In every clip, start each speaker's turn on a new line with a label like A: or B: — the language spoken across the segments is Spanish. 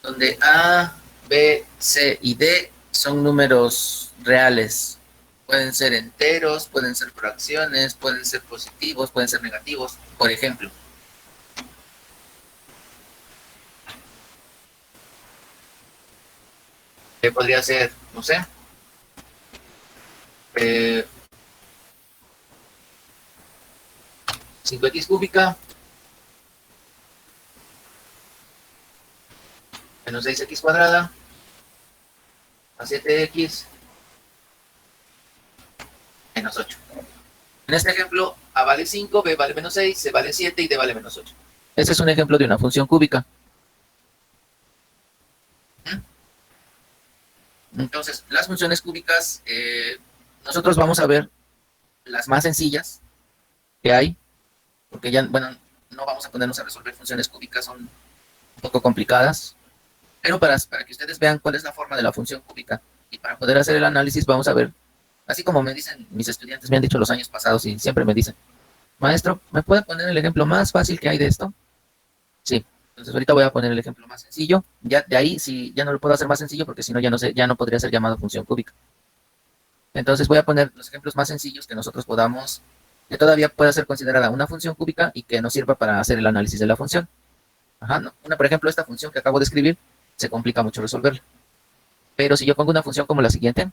A: donde A, B, C y D son números reales. Pueden ser enteros, pueden ser fracciones, pueden ser positivos, pueden ser negativos, por ejemplo. Que podría ser, no sé, 5x cúbica menos 6x cuadrada a 7x menos 8. En este ejemplo, A vale 5, B vale menos 6, C vale 7 y D vale menos 8. Ese es un ejemplo de una función cúbica. Entonces, las funciones cúbicas, nosotros vamos a ver las más sencillas que hay, porque ya, bueno, no vamos a ponernos a resolver funciones cúbicas, son un poco complicadas, pero para que ustedes vean cuál es la forma de la función cúbica y para poder hacer el análisis vamos a ver, así como me dicen mis estudiantes, me han dicho los años pasados y siempre me dicen, maestro, ¿me puede poner el ejemplo más fácil que hay de esto? Sí. Entonces ahorita voy a poner el ejemplo más sencillo. Ya de ahí sí, ya no lo puedo hacer más sencillo porque si no ya no sé, ya no podría ser llamado función cúbica. Entonces voy a poner los ejemplos más sencillos que nosotros podamos, que todavía pueda ser considerada una función cúbica y que nos sirva para hacer el análisis de la función. Ajá, no. Por ejemplo, esta función que acabo de escribir se complica mucho resolverla. Pero si yo pongo una función como la siguiente,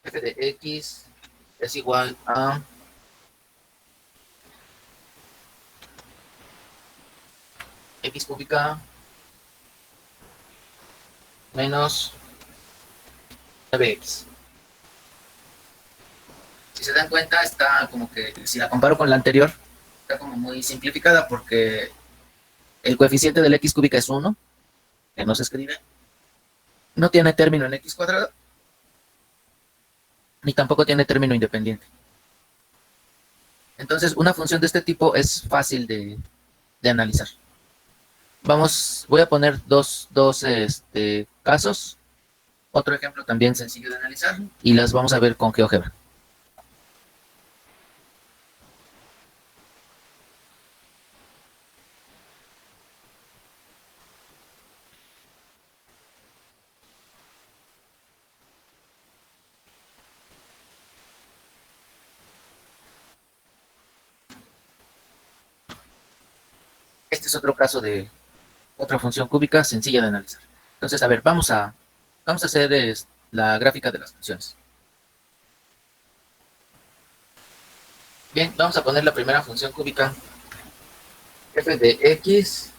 A: f de x es igual a x cúbica menos 9x. Si se dan cuenta, está como que, si la comparo con la anterior, está como muy simplificada porque el coeficiente del x cúbica es 1, que no se escribe, no tiene término en x cuadrado, ni tampoco tiene término independiente. Entonces, una función de este tipo es fácil de analizar. Voy a poner dos casos, otro ejemplo también sencillo de analizar, y las vamos a ver con GeoGebra. Este es otro caso de otra función cúbica sencilla de analizar. Entonces, a ver, vamos a hacer la gráfica de las funciones. Bien, vamos a poner la primera función cúbica, f de x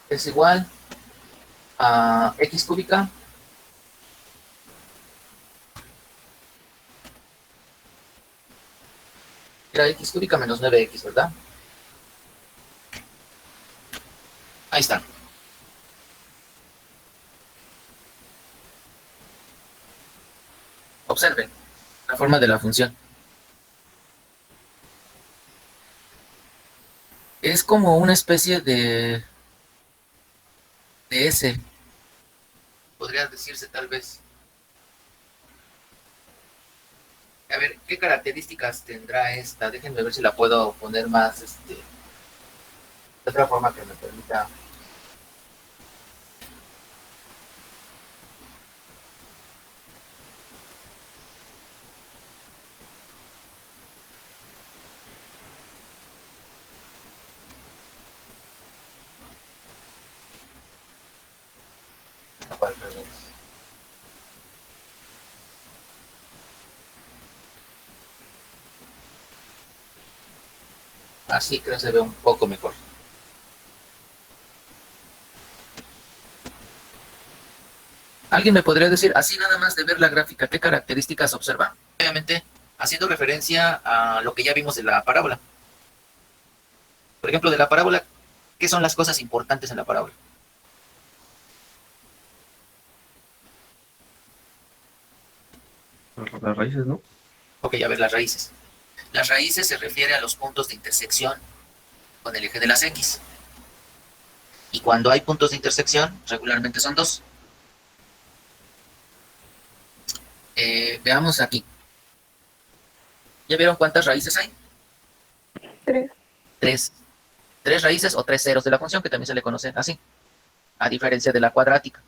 A: es igual a x cúbica era x cúbica menos 9x, ¿verdad? Ahí está. Observen la forma de la función. Es como una especie de S, podría decirse tal vez. A ver, ¿qué características tendrá esta? Déjenme ver si la puedo poner más, de otra forma que me permita. Así creo que se ve un poco mejor. ¿Alguien me podría decir, así nada más de ver la gráfica, qué características observa? Obviamente, haciendo referencia a lo que ya vimos de la parábola. Por ejemplo, de la parábola, ¿qué son las cosas importantes en la parábola?
B: Las raíces, ¿no?
A: Ok, a ver, las raíces. Las raíces se refiere a los puntos de intersección con el eje de las X. Y cuando hay puntos de intersección, regularmente son dos. Veamos aquí. ¿Ya vieron cuántas raíces hay?
B: 3.
A: Tres. Tres raíces o tres ceros de la función, que también se le conoce así, a diferencia de la cuadrática.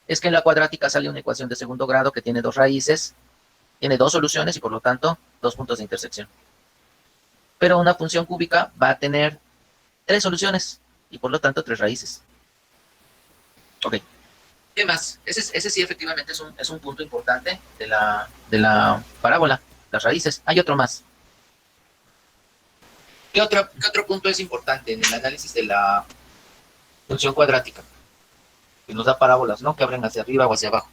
A: Es que en la cuadrática sale una ecuación de segundo grado que tiene dos raíces, tiene dos soluciones y por lo tanto dos puntos de intersección. Pero una función cúbica va a tener tres soluciones y por lo tanto tres raíces. Ok. ¿Qué más? Ese sí efectivamente es un punto importante de la parábola, las raíces. Hay otro más. Qué otro punto es importante en el análisis de la función cuadrática? Que nos da parábolas, ¿no? Que abren hacia arriba o hacia abajo.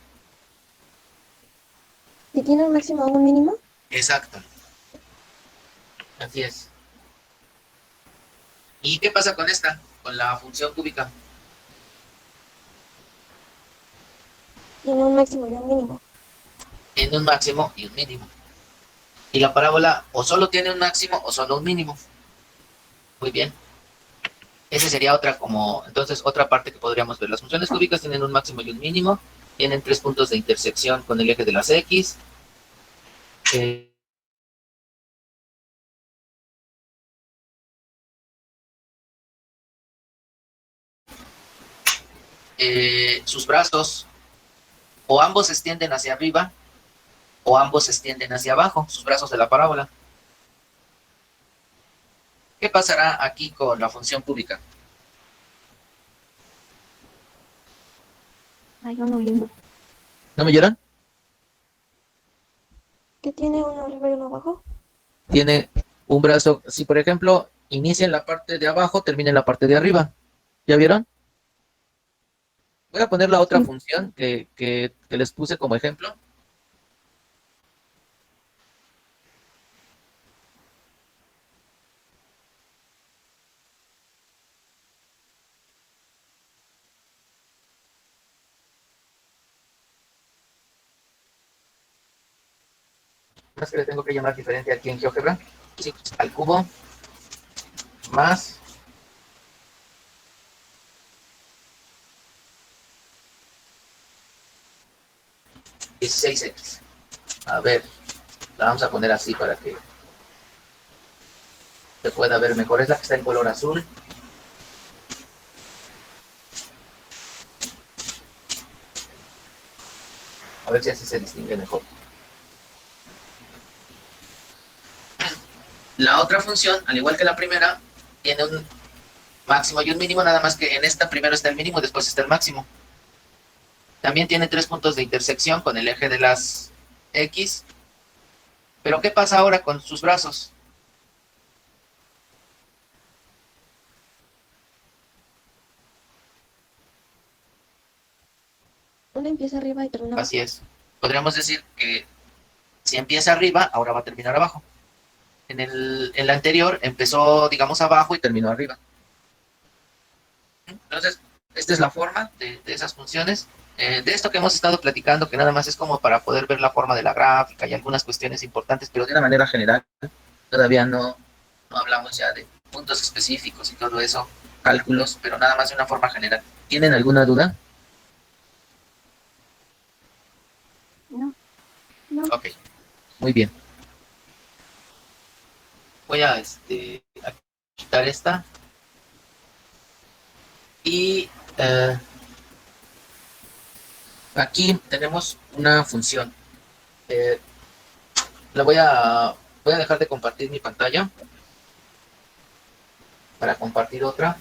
B: ¿Y tiene un máximo o un mínimo?
A: Exacto. Así es. ¿Y qué pasa con esta? Con la función cúbica.
B: Tiene un máximo y un mínimo.
A: Tiene un máximo y un mínimo. Y la parábola o solo tiene un máximo o solo un mínimo. Muy bien. Esa sería otra como, entonces, otra parte que podríamos ver. Las funciones cúbicas tienen un máximo y un mínimo. Tienen tres puntos de intersección con el eje de las X. Eh, sus brazos o ambos se extienden hacia arriba o ambos se extienden hacia abajo, sus brazos de la parábola. ¿Qué pasará aquí con la función cúbica?
B: Hay uno y uno.
A: ¿No me lloran?
B: ¿Qué tiene uno arriba y uno abajo?
A: Tiene un brazo, si por ejemplo inicia en la parte de abajo, termina en la parte de arriba. ¿Ya vieron? Voy a poner la otra
B: Sí.
A: función que les puse como ejemplo. Más que le tengo que llamar diferente aquí en GeoGebra. Sí, al cubo más 16x. A ver, la vamos a poner así para que se pueda ver mejor. Es la que está en color azul. A ver si así se distingue mejor. La otra función, al igual que la primera, tiene un máximo y un mínimo, nada más que en esta primero está el mínimo, después está el máximo. También tiene tres puntos de intersección con el eje de las X. Pero ¿qué pasa ahora con sus brazos?
B: Uno empieza arriba y termina abajo.
A: Así es. Podríamos decir que si empieza arriba, ahora va a terminar abajo. En la anterior empezó, digamos, abajo y terminó arriba. Entonces, esta es la forma de esas funciones. De esto que hemos estado platicando, que nada más es como para poder ver la forma de la gráfica y algunas cuestiones importantes, pero de una manera general, todavía no hablamos ya de puntos específicos y todo eso, cálculos, pero nada más de una forma general. ¿Tienen alguna duda?
B: No. No.
A: Ok, muy bien. Voy a quitar esta y aquí tenemos una función. Eh, la voy a dejar de compartir mi pantalla para compartir otra.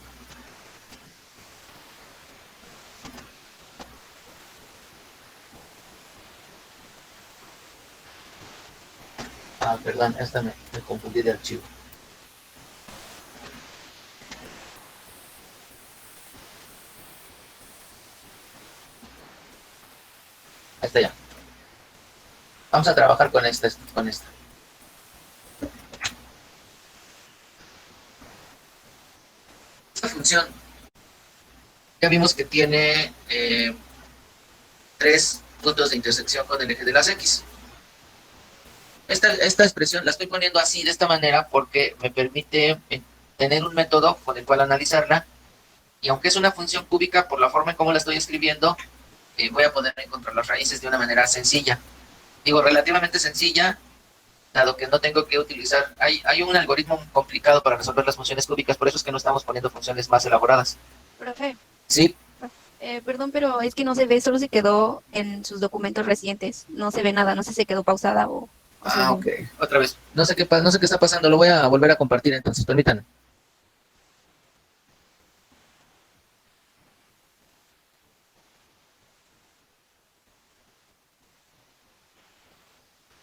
A: Ah, perdón, esta me confundí de archivo. Ahí está ya. Vamos a trabajar con esta, con esta. Esta función ya vimos que tiene tres puntos de intersección con el eje de las X. Esta expresión la estoy poniendo así, de esta manera, porque me permite tener un método con el cual analizarla. Y aunque es una función cúbica, por la forma en cómo la estoy escribiendo, voy a poder encontrar las raíces de una manera sencilla. Digo, relativamente sencilla, dado que no tengo que utilizar, hay un algoritmo complicado para resolver las funciones cúbicas, por eso es que no estamos poniendo funciones más elaboradas.
B: Profe,
A: Sí,
B: perdón, pero es que no se ve, solo se quedó en sus documentos recientes. No se ve nada, no sé si se quedó pausada o se
A: ok, otra vez. No sé qué está pasando, lo voy a volver a compartir entonces, permítanme.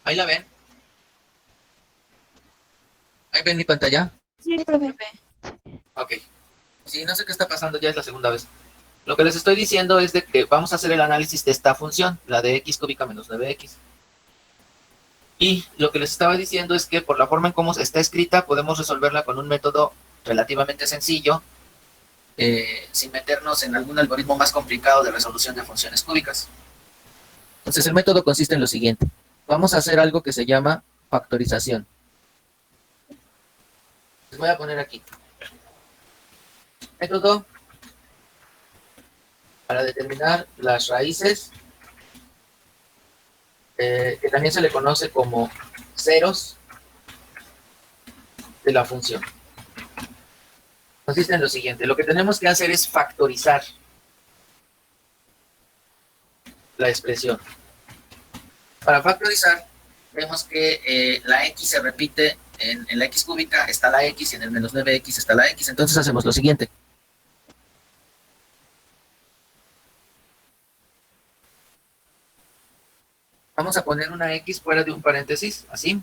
A: Ahí la ven, ahí ven mi pantalla.
B: Sí, profe.
A: Ok, sí, no sé qué está pasando, ya es la segunda vez. Lo que les estoy diciendo es de que vamos a hacer el análisis de esta función, la de x cúbica menos 9x. Y lo que les estaba diciendo es que por la forma en cómo está escrita, podemos resolverla con un método relativamente sencillo, sin meternos en algún algoritmo más complicado de resolución de funciones cúbicas. Entonces el método consiste en lo siguiente. Vamos a hacer algo que se llama factorización. Les voy a poner aquí. Método para determinar las raíces, que también se le conoce como ceros de la función. Consiste en lo siguiente. Lo que tenemos que hacer es factorizar la expresión. Para factorizar, vemos que la x se repite en la x cúbica, está la x, y en el menos 9x está la x. Entonces hacemos lo siguiente. Vamos a poner una x fuera de un paréntesis, así.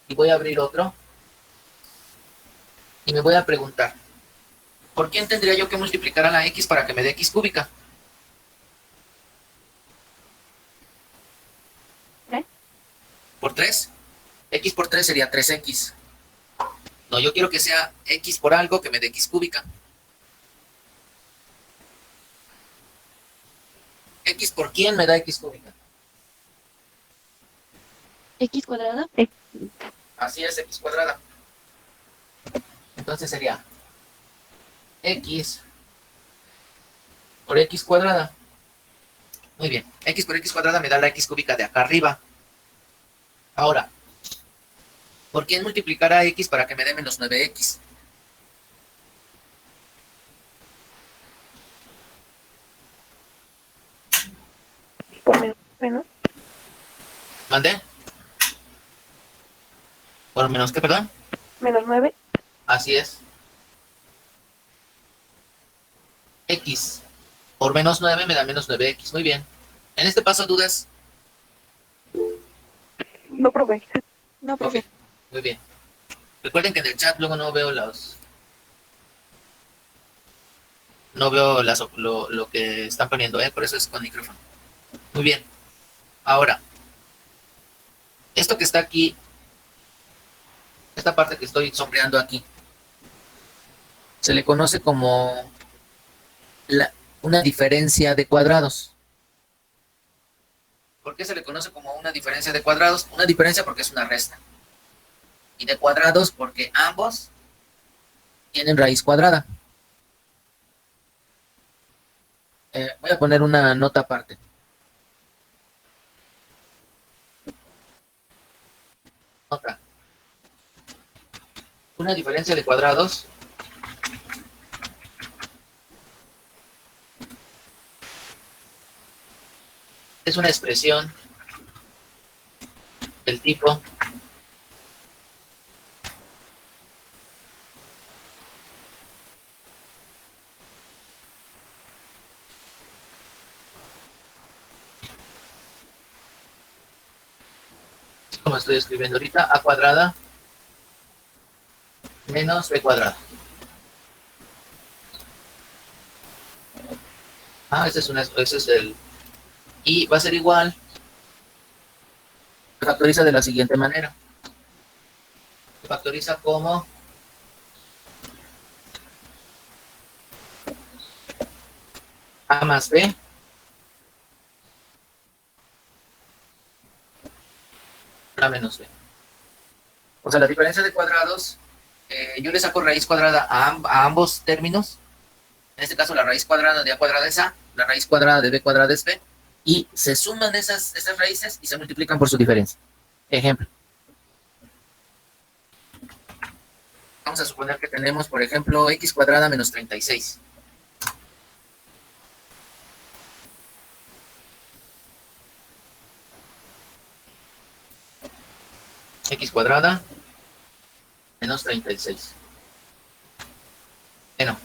A: Y voy a abrir otro. Y me voy a preguntar, ¿por quién tendría yo que multiplicar a la x para que me dé x cúbica?
B: ¿Eh?
A: ¿Por 3? X por 3 sería 3x. No, yo quiero que sea x por algo que me dé x cúbica. ¿X por quién me da x cúbica?
B: X cuadrada.
A: Así es, x cuadrada. Entonces sería x por x cuadrada. Muy bien, x por x cuadrada me da la x cúbica de acá arriba. Ahora, ¿por quién multiplicar a x para que me dé menos 9x?
B: Por menos, bueno,
A: ¿Mandé? ¿Por menos qué, perdón?
B: menos 9.
A: Así es. X por menos 9 me da menos 9x. Muy bien. En este paso, ¿dudas?
B: No, profe. No,
A: Ok,
B: profe.
A: muy bien. Recuerden que en el chat luego no veo los... No veo lo que están poniendo, ¿eh? Por eso es con micrófono. Muy bien. Ahora, esto que está aquí, esta parte que estoy sombreando aquí, se le conoce como una diferencia de cuadrados. ¿Por qué se le conoce como una diferencia de cuadrados? Una diferencia porque es una resta. Y de cuadrados porque ambos tienen raíz cuadrada. Voy a poner una nota aparte. Nota. Una diferencia de cuadrados es una expresión del tipo como estoy escribiendo ahorita, a cuadrada menos b cuadrada. Ese es el... Y va a ser igual, se factoriza de la siguiente manera. Se factoriza como a más b a menos b. O sea, la diferencia de cuadrados, yo le saco raíz cuadrada a ambos términos. En este caso, la raíz cuadrada de a cuadrada es a, la raíz cuadrada de b cuadrada es b, y se suman esas raíces y se multiplican por su diferencia. Ejemplo. Vamos a suponer que tenemos, por ejemplo, x cuadrada menos 36. X cuadrada menos 36. Bueno,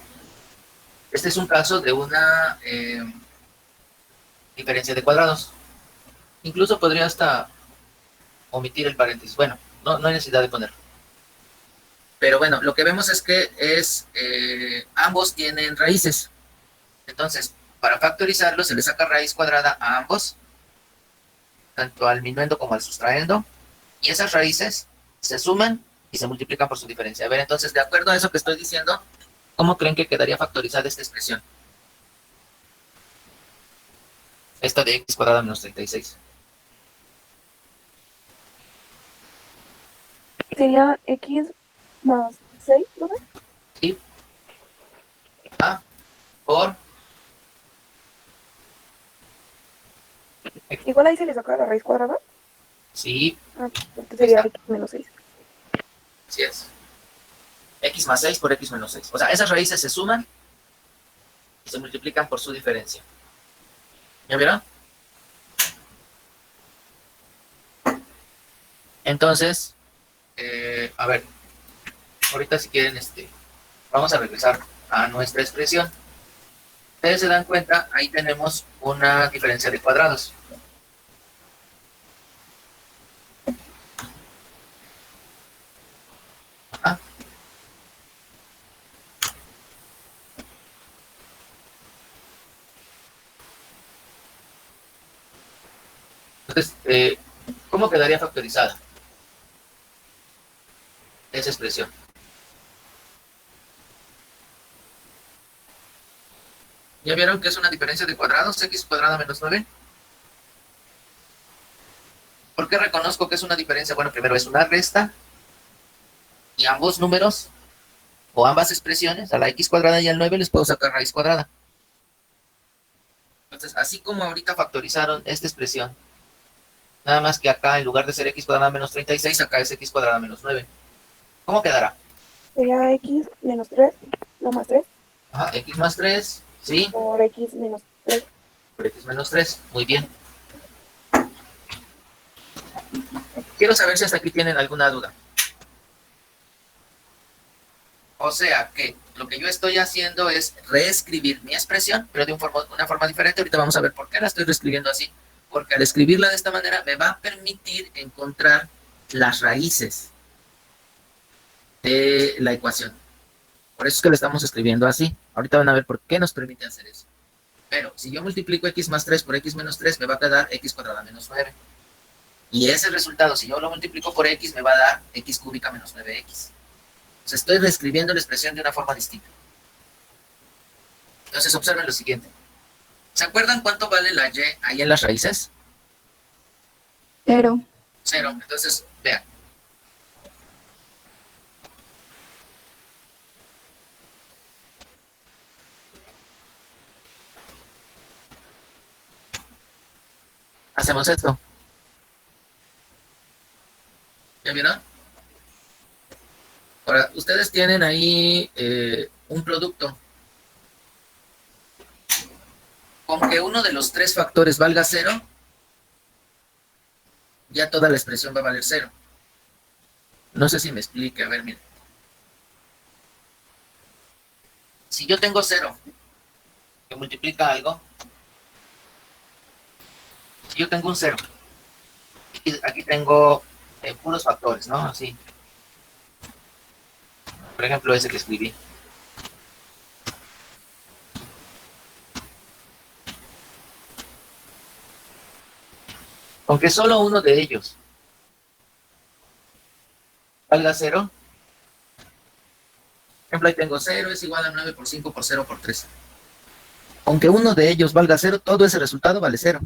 A: este es un caso de una diferencia de cuadrados. Incluso podría hasta omitir el paréntesis. Bueno, no hay necesidad de ponerlo. Pero bueno, lo que vemos es que ambos tienen raíces. Entonces, para factorizarlo, se le saca raíz cuadrada a ambos, tanto al minuendo como al sustraendo, y esas raíces se suman y se multiplican por su diferencia. A ver, entonces, de acuerdo a eso que estoy diciendo, ¿cómo creen que quedaría factorizada esta expresión? Esta de x cuadrada menos 36.
C: Sería x más 6, ¿no?
A: ¿Sí? A por
C: Igual ahí se le saca la raíz cuadrada.
A: sí,
C: Porque sería x menos 6.
A: sí es. X más 6 por x menos 6. O sea, esas raíces se suman y se multiplican por su diferencia. ¿Ya vieron? Entonces, a ver, ahorita si quieren, vamos a regresar a nuestra expresión. Ustedes se dan cuenta, ahí tenemos una diferencia de cuadrados. Ah. Entonces, ¿cómo quedaría factorizada esa expresión? ¿Ya vieron que es una diferencia de cuadrados? X cuadrada menos 9. ¿Por qué reconozco que es una diferencia? Bueno, primero es una resta y ambos números o ambas expresiones, a la x cuadrada y al 9 les puedo sacar raíz cuadrada. Entonces, así como ahorita factorizaron esta expresión, nada más que acá en lugar de ser x cuadrada menos 36, acá es x cuadrada menos 9. ¿Cómo quedará?
C: Sería x menos 3, no más 3,
A: Ajá, x más 3, ¿sí?
C: por x menos 3.
A: Por x menos 3, muy bien. Quiero saber si hasta aquí tienen alguna duda. O sea que lo que yo estoy haciendo es reescribir mi expresión, pero de una forma diferente. Ahorita vamos a ver por qué la estoy reescribiendo así. Porque al escribirla de esta manera me va a permitir encontrar las raíces de la ecuación. Por eso es que lo estamos escribiendo así. Ahorita van a ver por qué nos permite hacer eso. Pero si yo multiplico x más 3 por x menos 3, me va a quedar x cuadrada menos 9. Y ese resultado, si yo lo multiplico por x, me va a dar x cúbica menos 9x. O sea, estoy reescribiendo la expresión de una forma distinta. Entonces observen lo siguiente. ¿Se acuerdan cuánto vale la y ahí en las raíces?
B: 0.
A: 0. Entonces, vean. Hacemos esto. ¿Ya vieron? Ahora, ustedes tienen ahí un producto. Con que uno de los tres factores valga 0, ya toda la expresión va a valer 0. No sé si me explique. A ver, miren. Si yo tengo 0 que multiplica algo, si yo tengo un 0, y aquí tengo puros factores, ¿no? Así. Por ejemplo, ese que escribí. Aunque solo uno de ellos valga 0, por ejemplo, ahí tengo 0 es igual a 9 por 5 por 0 por 3. Aunque uno de ellos valga 0, todo ese resultado vale 0.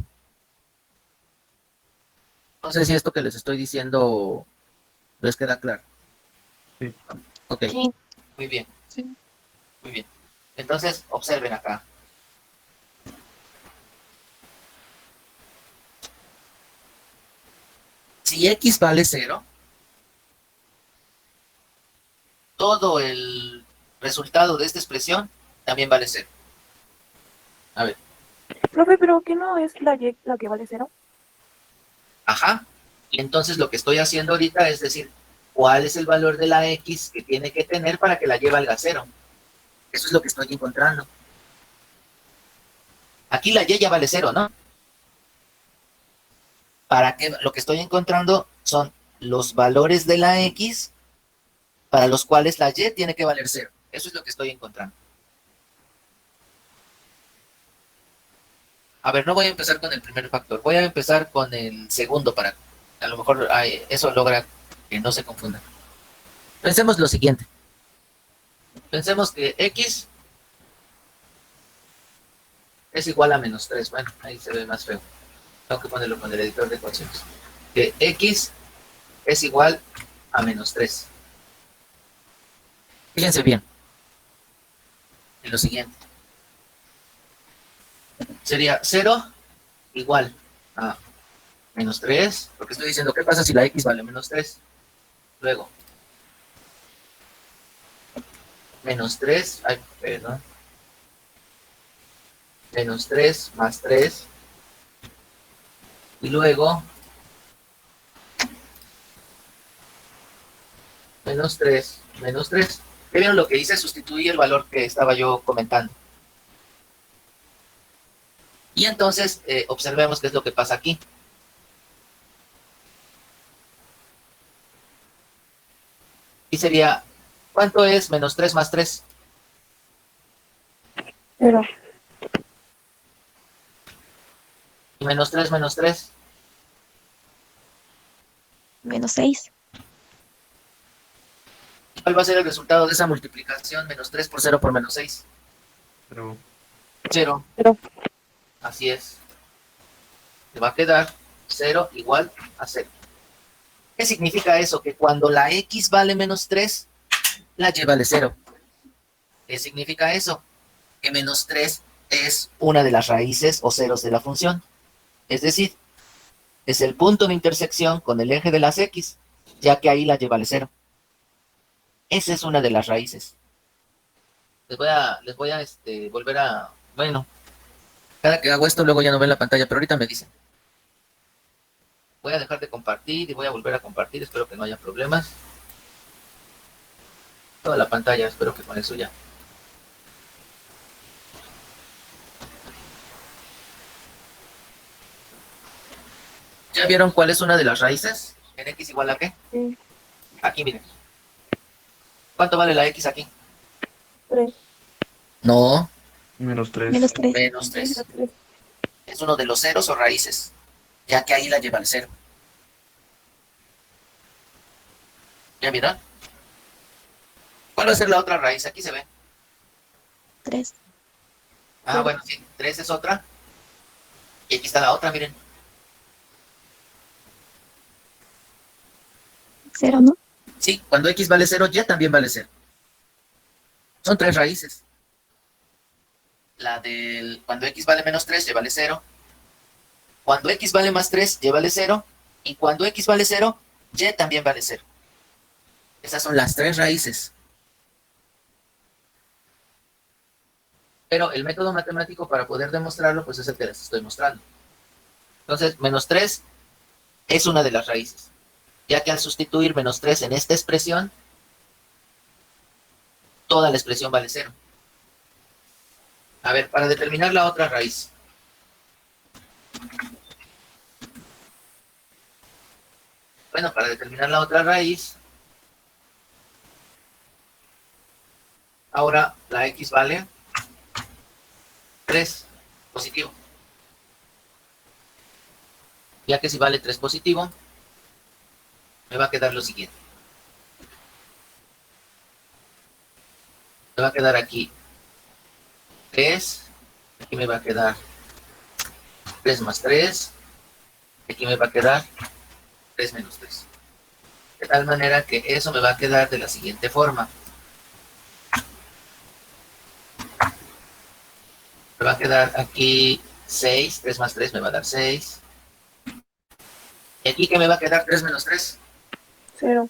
A: No sé si esto que les estoy diciendo les queda claro.
D: Sí.
A: Ok,
B: Sí.
A: muy bien.
B: Sí.
A: Muy bien. Entonces, observen acá. Si si X vale 0, todo el resultado de esta expresión también vale 0. A ver,
C: Profe, pero ¿qué no es la Y la que vale 0?
A: ajá. Y entonces lo que estoy haciendo ahorita es decir, ¿cuál es el valor de la X que tiene que tener para que la Y valga 0? Eso es lo que estoy encontrando. Aquí la Y ya vale 0, ¿no? ¿Para qué? Lo que estoy encontrando son los valores de la X para los cuales la Y tiene que valer 0. Eso es lo que estoy encontrando. A ver, no voy a empezar con el primer factor, voy a empezar con el segundo para a lo mejor eso logra que no se confunda. Pensemos lo siguiente. Pensemos que X es igual a menos 3. Bueno, ahí se ve más feo. Tengo que ponerlo con el editor de ecuaciones. Que X es igual a menos 3. Fíjense bien en lo siguiente. Sería 0 igual a menos 3, porque estoy diciendo, ¿qué pasa si la X vale menos 3? Luego, menos 3, ay, perdón, menos 3 más 3, y luego, menos 3, menos 3. ¿Qué vieron lo que hice? Sustituí el valor que estaba yo comentando. Y entonces, observemos qué es lo que pasa aquí. Y sería, ¿cuánto es menos 3 más 3?
C: 0.
A: Y menos 3 menos 3.
B: -6.
A: ¿Cuál va a ser el resultado de esa multiplicación? Menos 3 por 0 por menos 6.
D: Pero
A: 0.
C: 0.
A: Así es. Le va a quedar 0 igual a 0. ¿Qué significa eso? Que cuando la X vale menos 3, la Y vale 0. ¿Qué significa eso? Que menos 3 es una de las raíces o ceros de la función. Es decir, es el punto de intersección con el eje de las X, ya que ahí la Y vale 0. Esa es una de las raíces. Les voy a volver a... Bueno, cada que hago esto luego ya no ven la pantalla, pero ahorita me dicen. Voy a dejar de compartir y voy a volver a compartir, espero que no haya problemas. Toda la pantalla, espero que con eso ya. ¿Ya vieron cuál es una de las raíces? ¿En X igual a qué?
C: Sí.
A: Aquí, miren. ¿Cuánto vale la X aquí?
C: 3.
A: No,
D: menos 3.
B: -3.
A: menos 3.
C: 3.
A: Es uno de los ceros o raíces, ya que ahí la lleva al 0. ¿Ya vieron? ¿Cuál va a ser la otra raíz? Aquí se ve.
B: 3.
A: Ah, bueno, sí, 3 es otra. Y aquí está la otra, miren.
B: 0, ¿no?
A: Sí, cuando X vale 0, Y también vale 0. Son 3 raíces. La del cuando X vale menos 3, Y vale 0. Cuando X vale más 3, Y vale 0. Y cuando X vale 0, Y también vale 0. Esas son las 3 raíces. Pero el método matemático para poder demostrarlo, pues es el que les estoy mostrando. Entonces, menos 3 es una de las raíces. Ya que al sustituir menos 3 en esta expresión, toda la expresión vale 0. A ver, para determinar la otra raíz. Bueno, para determinar la otra raíz, ahora la X vale 3 positivo. Ya que si vale 3 positivo, me va a quedar lo siguiente. Me va a quedar aquí 3, aquí me va a quedar 3 más 3, aquí me va a quedar 3 menos 3. De tal manera que eso me va a quedar de la siguiente forma. Me va a quedar aquí 6, 3 más 3 me va a dar 6. ¿Y aquí qué me va a quedar? 3 menos 3.
C: 0.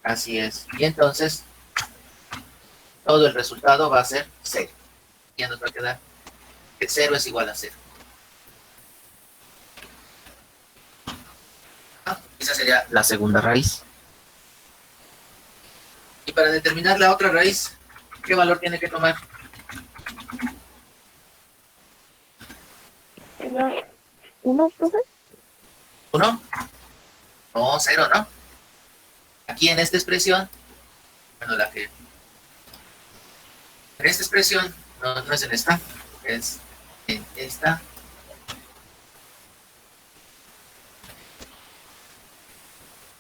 A: Así es. Y entonces, todo el resultado va a ser 0. Ya nos va a quedar que 0 es igual a 0. Esa sería la segunda raíz. Y para determinar la otra raíz, ¿qué valor tiene que tomar?
C: Era 1, profe.
A: ¿1? No, 0, ¿no? Aquí en esta expresión, bueno, en esta expresión, no es en esta, es en esta.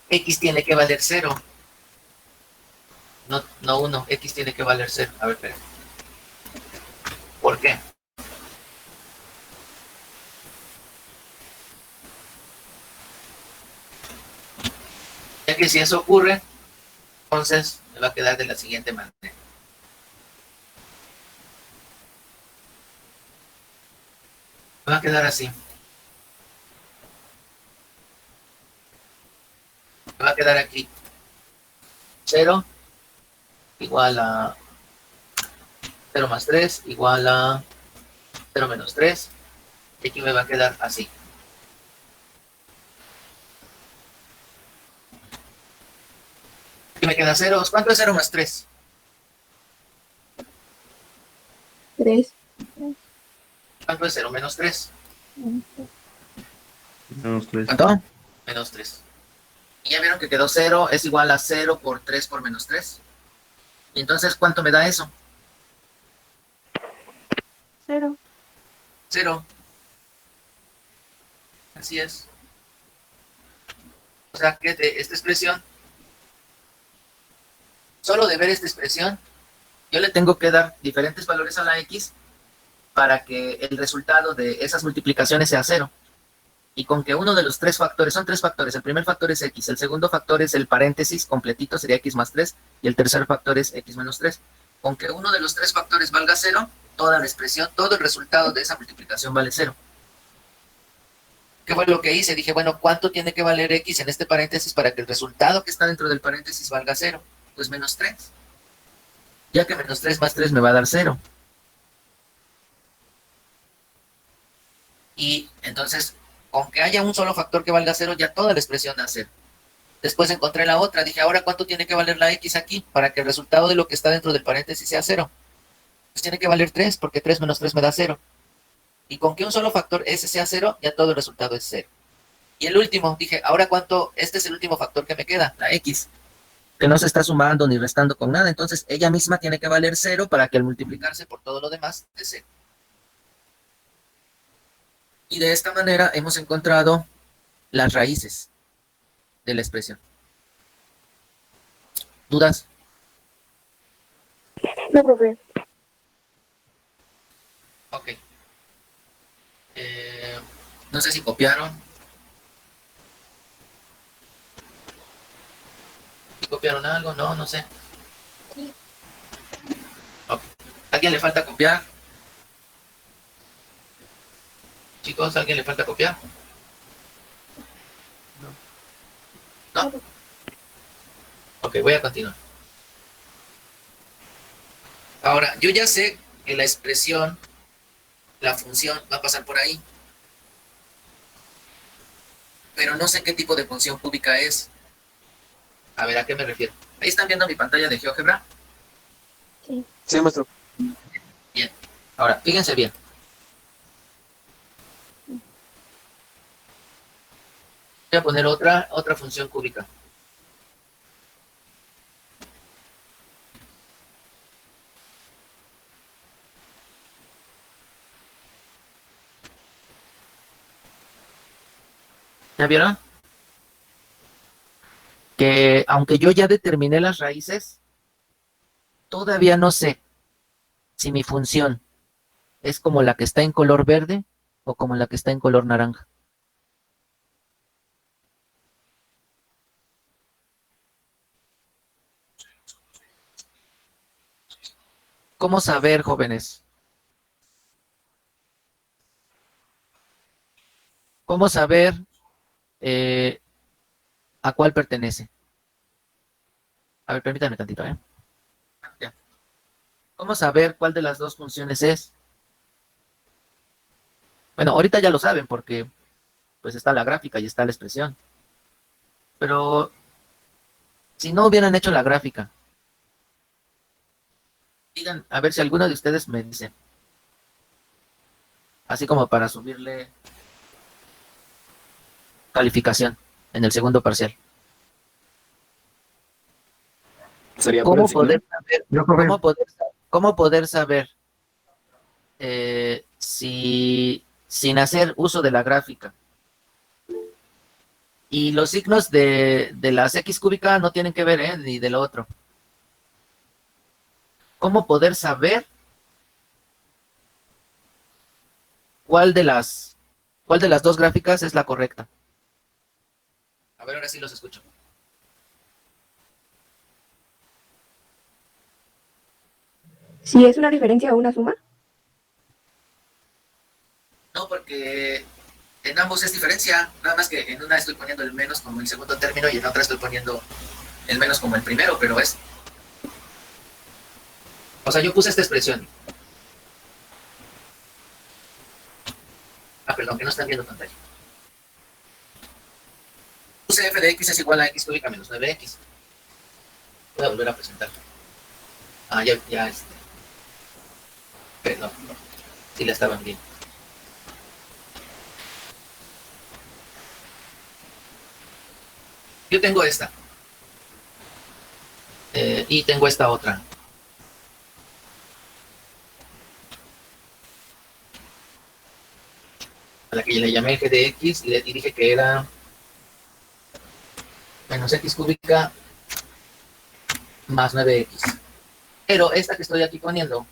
A: X tiene que valer 0. No 1, X tiene que valer 0. A ver, espera. ¿Por qué? Ya que si eso ocurre, entonces me va a quedar de la siguiente manera. Me va a quedar así. Me va a quedar aquí 0 igual a 0 más 3 igual a 0 menos 3. Y aquí me va a quedar así. Aquí me queda 0. ¿Cuánto es 0 más 3?
C: 3.
A: ¿Cuánto es 0 menos 3?
D: Menos 3.
A: ¿Cuánto? Menos 3. Y ya vieron que quedó 0 es igual a 0 por 3 por menos 3. Y entonces, ¿cuánto me da eso?
C: 0.
A: 0. Así es. O sea que de esta expresión, solo de ver esta expresión, yo le tengo que dar diferentes valores a la X para que el resultado de esas multiplicaciones sea 0. Y con que uno de los tres factores, son tres factores, el primer factor es X, el segundo factor es el paréntesis completito, sería X más 3, y el tercer factor es X menos 3. Con que uno de los tres factores valga 0, toda la expresión, todo el resultado de esa multiplicación vale 0. ¿Qué fue lo que hice? Dije, bueno, ¿cuánto tiene que valer X en este paréntesis para que el resultado que está dentro del paréntesis valga 0? Pues menos 3. Ya que menos 3 más 3 me va a dar 0. Y entonces, con que haya un solo factor que valga 0, ya toda la expresión da 0. Después encontré la otra. Dije, ¿ahora cuánto tiene que valer la X aquí para que el resultado de lo que está dentro del paréntesis sea 0? Pues tiene que valer 3, porque 3 menos 3 me da 0. Y con que un solo factor S sea 0, ya todo el resultado es 0. Y el último, dije, ¿ahora cuánto? Este es el último factor que me queda, la X, que no se está sumando ni restando con nada. Entonces, ella misma tiene que valer 0 para que al multiplicarse por todo lo demás dé 0. Y de esta manera hemos encontrado las raíces de la expresión. ¿Dudas?
C: No, profe.
A: Ok. No sé si copiaron. ¿Si copiaron algo? No, no sé. Ok. ¿A alguien le falta copiar? Chicos, ¿a alguien le falta copiar? ¿No? Ok, voy a continuar. Ahora, yo ya sé que la expresión, la función, va a pasar por ahí. Pero no sé qué tipo de función cúbica es. A ver, ¿a qué me refiero? Ahí están viendo mi pantalla de GeoGebra.
E: Sí, maestro.
A: Bien. Ahora, fíjense bien. Voy a poner otra función cúbica. ¿Ya vieron? Que aunque yo ya determiné las raíces, todavía no sé si mi función es como la que está en color verde o como la que está en color naranja. ¿Cómo saber, jóvenes? ¿Cómo saber ¿A cuál pertenece? A ver, permítanme tantito, ¿eh? Ya. ¿Cómo saber cuál de las dos funciones es? Bueno, ahorita ya lo saben porque pues está la gráfica y está la expresión. Pero si no hubieran hecho la gráfica, digan, a ver si alguno de ustedes me dice, así como para subirle calificación en el segundo parcial.
E: Sería por
A: ¿Cómo
E: el signo.
A: poder saber,
D: Yo, profe.
A: cómo poder saber si sin hacer uso de la gráfica? Y los signos de las X cúbicas no tienen que ver, ni de lo otro. ¿Cómo poder saber cuál de las dos gráficas es la correcta? A ver, ahora sí los escucho.
C: Si es una diferencia o una suma.
A: No, porque en ambos es diferencia, nada más que en una estoy poniendo el menos como el segundo término y en otra estoy poniendo el menos como el primero, pero es... O sea, yo puse esta expresión. Ah, perdón, que no están viendo pantalla. Puse f de x es igual a x cúbica menos 9x. Voy a volver a presentar. Ah, ya. Perdón, sí la estaban viendo. Yo tengo esta. Y tengo esta otra. A la que le llamé g de x y dije que era menos x cúbica más 9x. Pero esta que estoy aquí poniendo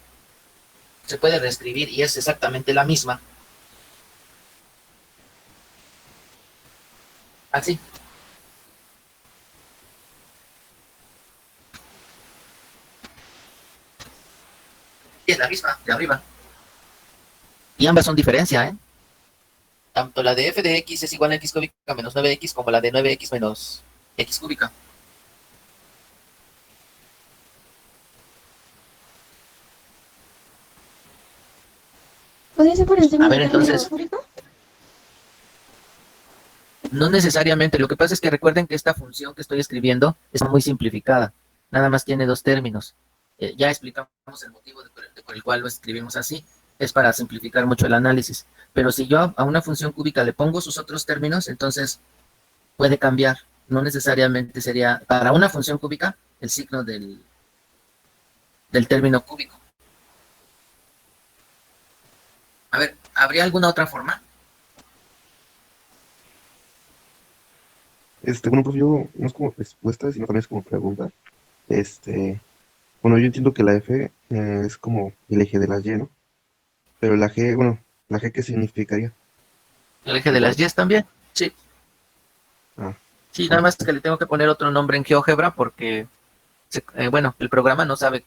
A: se puede reescribir y es exactamente la misma. Así. Y es la misma de arriba. Y ambas son diferencia, ¿eh? Tanto la de f de x es igual a x cúbica menos 9x como la de 9x menos x cúbica.
B: ¿Podría ser por el tema
A: A ver,
B: del
A: entonces,
B: término cúbico?
A: no necesariamente. Lo que pasa es que recuerden que esta función que estoy escribiendo es muy simplificada. Nada más tiene dos términos. Ya explicamos el motivo por el cual lo escribimos así. Es para simplificar mucho el análisis. Pero si yo a una función cúbica le pongo sus otros términos, entonces puede cambiar. No necesariamente sería para una función cúbica el signo del término cúbico. A ver, ¿habría alguna otra forma?
D: Bueno, profe, yo no es como respuesta, sino también es como pregunta. Bueno, yo entiendo que la F es como el eje de las Y, ¿no? Pero la G, bueno, ¿la G qué significaría?
A: El eje de las Y también. Sí.
D: Ah,
A: Sí, nada
D: bueno,
A: más que le tengo que poner otro nombre en GeoGebra porque, bueno, el programa no sabe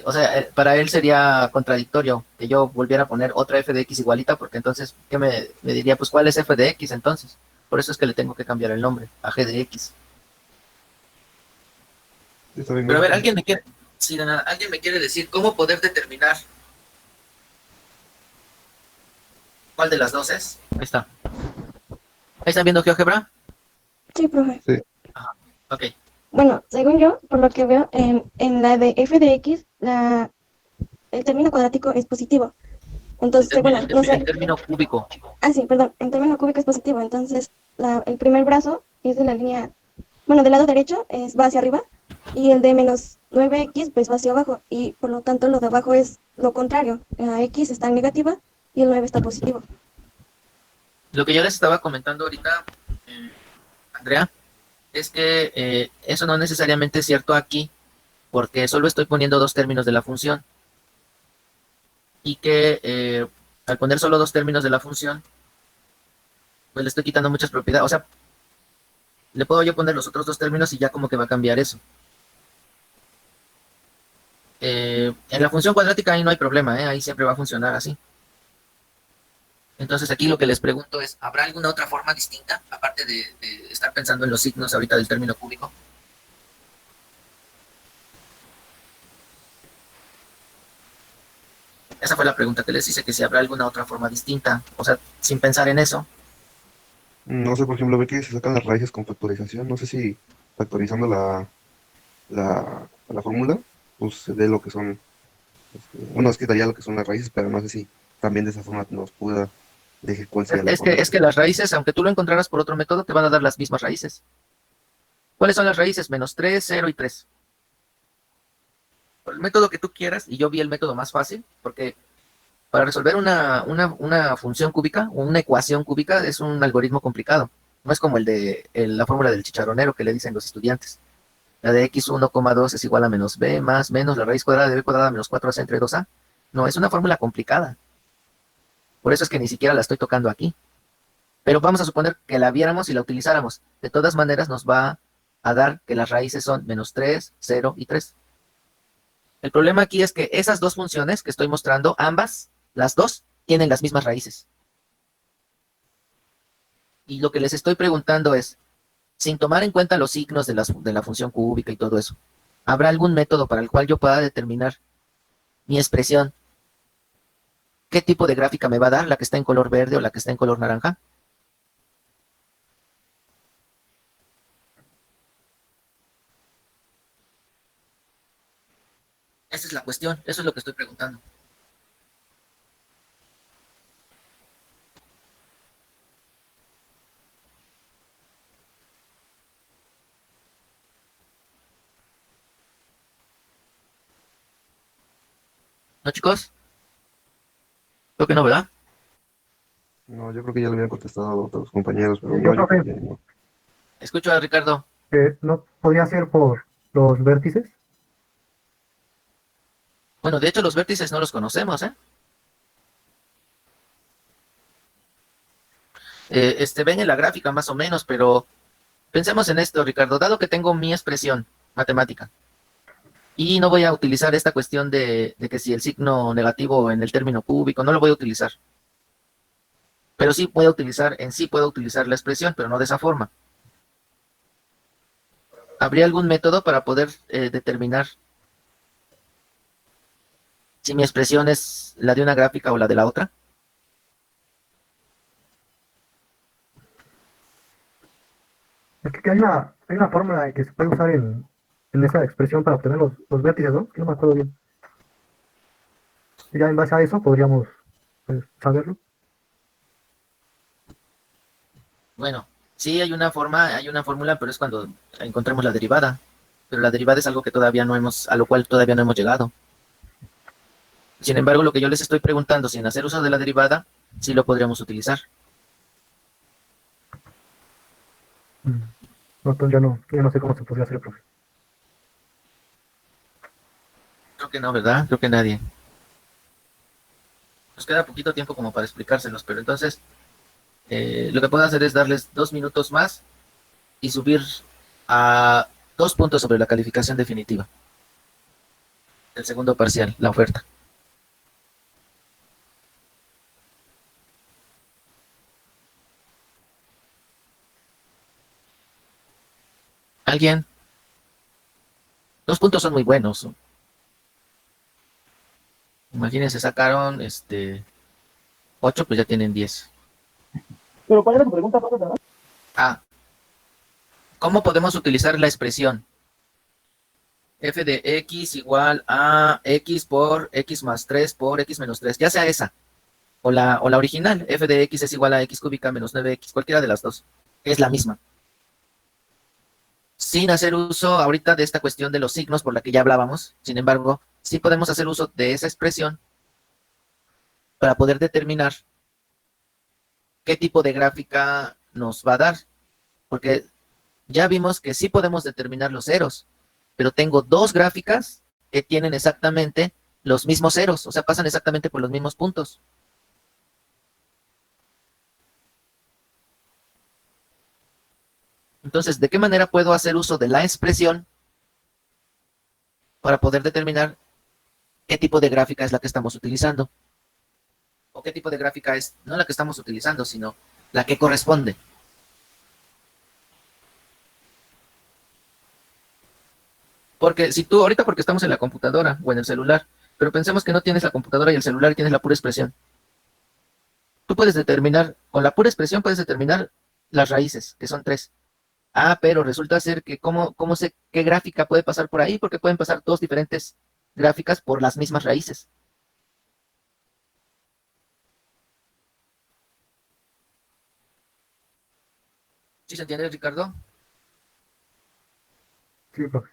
A: o sea, para él sería contradictorio que yo volviera a poner otra f de x igualita, porque entonces, ¿qué me diría? Pues, ¿cuál es f de x entonces? Por eso es que le tengo que cambiar el nombre a g de x.
D: está bien,
A: Pero a ver,
D: gracias.
A: alguien me quiere decir cómo poder determinar cuál de las dos es. Ahí está. ¿Ahí están viendo GeoGebra?
C: Sí, profe.
D: Sí,
A: Ok.
C: Bueno, según yo, por lo que veo, en la de f de x, el término cuadrático es positivo. Entonces, bueno, no
A: El
C: sé.
A: término cúbico.
C: Ah, sí, perdón. El término cúbico es positivo. Entonces, el primer brazo es de la línea, bueno, del lado derecho va hacia arriba y el de menos 9x pues va hacia abajo. Y por lo tanto, lo de abajo es lo contrario. La x está en negativa y el 9 está positivo.
A: Lo que yo les estaba comentando ahorita, Andrea, es que eso no necesariamente es cierto aquí, porque solo estoy poniendo dos términos de la función. Y que al poner solo dos términos de la función, pues le estoy quitando muchas propiedades. O sea, le puedo yo poner los otros dos términos y ya como que va a cambiar eso. En la función cuadrática ahí no hay problema, ahí siempre va a funcionar así. Entonces aquí lo que les pregunto es, ¿habrá alguna otra forma distinta, aparte de estar pensando en los signos ahorita del término cúbico? Esa fue la pregunta que les hice, que si habrá alguna otra forma distinta, o sea, sin pensar en eso.
D: No sé, por ejemplo, ve que se sacan las raíces con factorización. No sé si factorizando la fórmula, pues se dé lo que son. Bueno, es que daría lo que son las raíces, pero no sé si también de esa forma nos pueda decir cuál sería la
A: Es que
D: correcta.
A: las raíces, aunque tú lo encontraras por otro método, te van a dar las mismas raíces. ¿Cuáles son las raíces? -3, 0 y 3. Por el método que tú quieras, y yo vi el método más fácil, porque para resolver una función cúbica o una ecuación cúbica es un algoritmo complicado. No es como la fórmula del chicharronero que le dicen los estudiantes. La de x1,2 es igual a menos b más menos la raíz cuadrada de b cuadrada menos 4ac entre 2a. No, es una fórmula complicada. Por eso es que ni siquiera la estoy tocando aquí. Pero vamos a suponer que la viéramos y la utilizáramos. De todas maneras nos va a dar que las raíces son -3, 0 y 3. El problema aquí es que esas dos funciones que estoy mostrando, ambas, las dos, tienen las mismas raíces. Y lo que les estoy preguntando es, sin tomar en cuenta los signos de la función cúbica y todo eso, ¿habrá algún método para el cual yo pueda determinar mi expresión? ¿Qué tipo de gráfica me va a dar? ¿La que está en color verde o la que está en color naranja? Esa es la cuestión, eso es lo que estoy preguntando. ¿No, chicos? Creo que no, ¿verdad?
D: No, yo creo que ya le habían contestado a otros compañeros, pero
F: Yo
D: no, yo creo
F: creo
D: que no.
A: Escucho a Ricardo.
F: que no podría ser por los vértices.
A: Bueno, de hecho los vértices no los conocemos, ¿eh? Ven en la gráfica más o menos, pero pensemos en esto, Ricardo. Dado que tengo mi expresión matemática y no voy a utilizar esta cuestión de que si el signo negativo en el término cúbico, no lo voy a utilizar. Pero sí puedo utilizar, en sí puedo utilizar la expresión, pero no de esa forma. ¿Habría algún método para poder determinar si mi expresión es la de una gráfica o la de la otra?
F: Es que hay una fórmula que se puede usar en esa expresión para obtener los vértices, ¿no? Que no me acuerdo bien. Y ya en base a eso podríamos pues, saberlo.
A: Bueno, sí hay una forma, hay una fórmula, pero es cuando encontremos la derivada. Pero la derivada es algo que todavía no hemos, a lo cual todavía no hemos llegado. Sin embargo, lo que yo les estoy preguntando, sin hacer uso de la derivada, sí lo podríamos utilizar.
F: No, entonces ya no sé cómo se podría hacer, profe.
A: Creo que no, ¿verdad? Creo que nadie. Nos queda poquito tiempo como para explicárselos, pero entonces lo que puedo hacer es darles 2 minutos más y subir a 2 puntos sobre la calificación definitiva del segundo parcial, la oferta. ¿Alguien? 2 puntos son muy buenos. Imagínense, sacaron 8, pues ya tienen 10.
G: Pero ¿cuál era tu pregunta, profe?
A: Ah, ¿cómo podemos utilizar la expresión f de x igual a x por x más 3 por x menos 3? Ya sea esa o la original, f de x es igual a x cúbica menos 9x, cualquiera de las dos, es la misma. Sin hacer uso ahorita de esta cuestión de los signos por la que ya hablábamos, sin embargo, sí podemos hacer uso de esa expresión para poder determinar qué tipo de gráfica nos va a dar, porque ya vimos que sí podemos determinar los ceros, pero tengo dos gráficas que tienen exactamente los mismos ceros, o sea, pasan exactamente por los mismos puntos. Entonces, ¿de qué manera puedo hacer uso de la expresión para poder determinar qué tipo de gráfica es la que estamos utilizando? o qué tipo de gráfica es, no la que estamos utilizando, sino la que corresponde. Porque si tú, ahorita porque estamos en la computadora o en el celular, pero pensemos que no tienes la computadora y el celular y tienes la pura expresión. Tú puedes determinar, con la pura expresión puedes determinar las raíces, que son 3. Ah, pero resulta ser que cómo sé qué gráfica puede pasar por ahí, porque pueden pasar dos diferentes gráficas por las mismas raíces. ¿Sí se entiende, Ricardo?
F: Sí, profe.